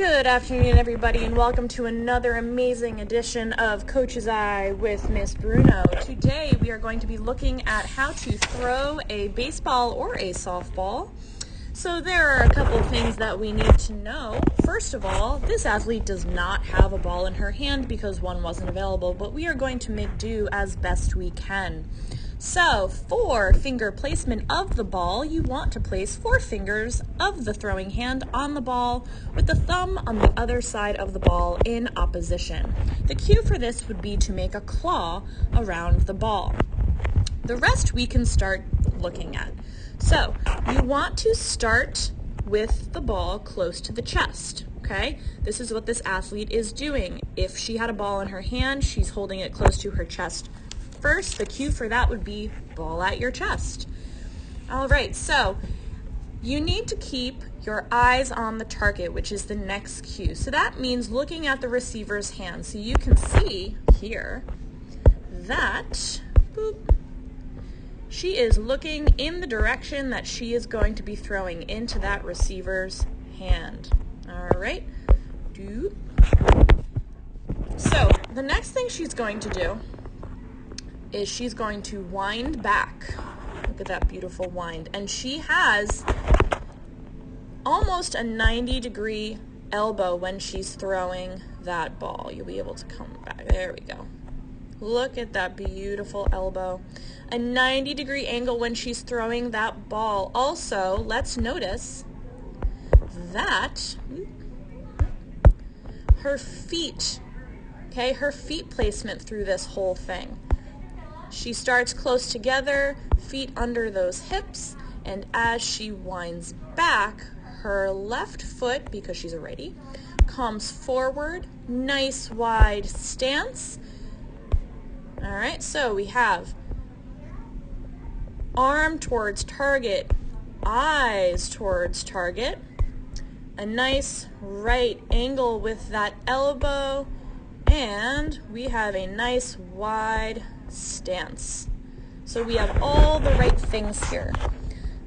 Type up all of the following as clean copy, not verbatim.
Good afternoon, everybody, and welcome to another amazing edition of Coach's Eye with Miss Bruno. Today, we are going to be looking at how to throw a baseball or a softball. So there are a couple of things that we need to know. First of all, this athlete does not have a ball in her hand because one wasn't available, but we are going to make do as best we can. So for finger placement of the ball, you want to place 4 fingers of the throwing hand on the ball with the thumb on the other side of the ball in opposition. The cue for this would be to make a claw around the ball. The rest we can start looking at. So you want to start with the ball close to the chest, okay? This is what this athlete is doing. If she had a ball in her hand, she's holding it close to her chest. First, the cue for that would be ball at your chest. All right, so you need to keep your eyes on the target, which is the next cue. So that means looking at the receiver's hand. So you can see here that she is looking in the direction that she is going to be throwing into that receiver's hand. All right. So the next thing she's going to do is she's going to wind back. Look at that beautiful wind. And she has almost a 90-degree elbow when she's throwing that ball. You'll be able to come back. There we go. Look at that beautiful elbow. A 90-degree angle when she's throwing that ball. Also, let's notice that her feet, her feet placement through this whole thing. She starts close together, feet under those hips, and as she winds back, her left foot, because she's a righty, comes forward, nice wide stance. All right, so we have arm towards target, eyes towards target, a nice right angle with that elbow, and we have a nice wide stance. So we have all the right things here.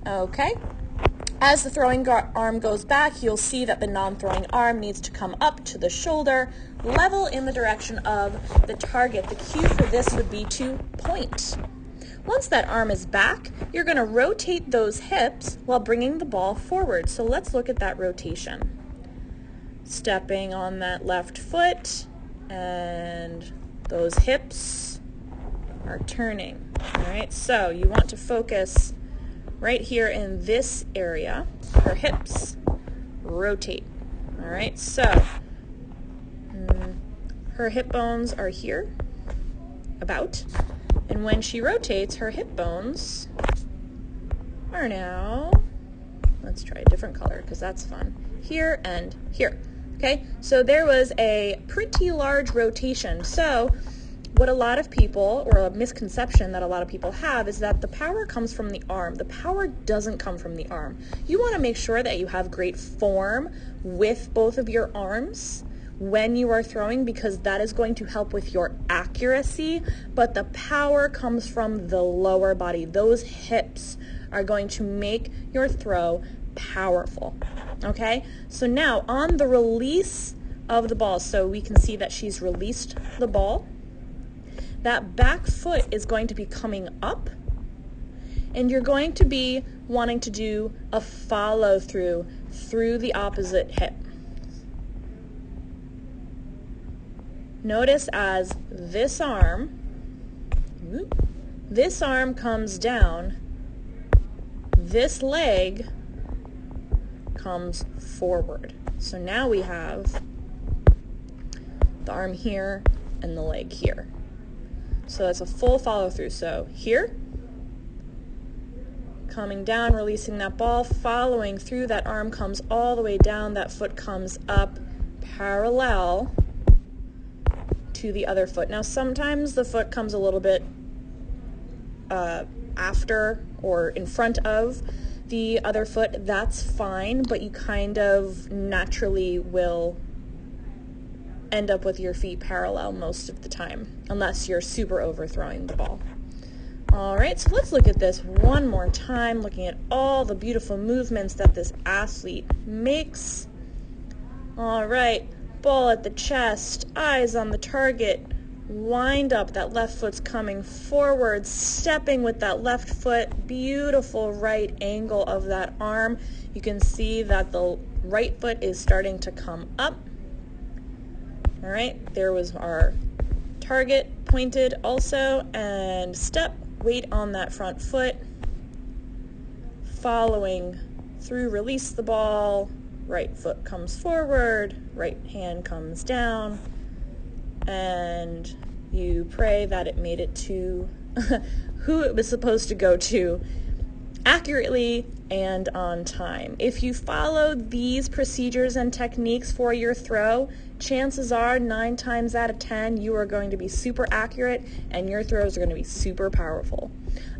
Okay. As the throwing arm goes back, you'll see that the non-throwing arm needs to come up to the shoulder, level in the direction of the target. The cue for this would be to point. Once that arm is back, you're going to rotate those hips while bringing the ball forward. So let's look at that rotation. Stepping on that left foot, and those hips are turning. All right, so you want to focus right here in this area. Her hips rotate. All right, so her hip bones are here, about, and when she rotates, her hip bones are now, let's try a different color because that's fun, here and here. Okay, so there was a pretty large rotation. So what a lot of people, or a misconception that a lot of people have, is that the power comes from the arm. The power doesn't come from the arm. You want to make sure that you have great form with both of your arms when you are throwing, because that is going to help with your accuracy, but the power comes from the lower body. Those hips are going to make your throw powerful. Okay, so now on the release of the ball, so we can see that she's released the ball. That back foot is going to be coming up, and you're going to be wanting to do a follow through the opposite hip. Notice as this arm comes down, this leg comes forward. So now we have the arm here and the leg here. So that's a full follow through. So here, coming down, releasing that ball, following through, that arm comes all the way down, that foot comes up parallel to the other foot. Now sometimes the foot comes a little bit after or in front of the other foot. That's fine, but you kind of naturally will end up with your feet parallel most of the time, unless you're super overthrowing the ball. All right, so let's look at this one more time, looking at all the beautiful movements that this athlete makes. All right, ball at the chest, eyes on the target. Wind up, that left foot's coming forward, stepping with that left foot. Beautiful right angle of that arm. You can see that the right foot is starting to come up. All right, there was our target pointed also, and step, weight on that front foot. Following through, release the ball. Right foot comes forward, right hand comes down, and you pray that it made it to who it was supposed to go to accurately and on time. If you follow these procedures and techniques for your throw, chances are 9 times out of 10 you are going to be super accurate and your throws are going to be super powerful.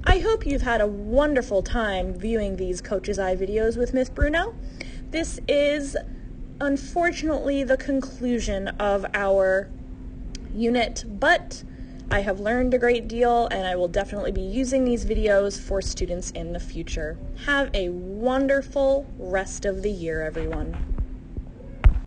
I hope you've had a wonderful time viewing these Coach's Eye videos with Miss Bruno. This is unfortunately the conclusion of our unit, but I have learned a great deal and I will definitely be using these videos for students in the future. Have a wonderful rest of the year, everyone.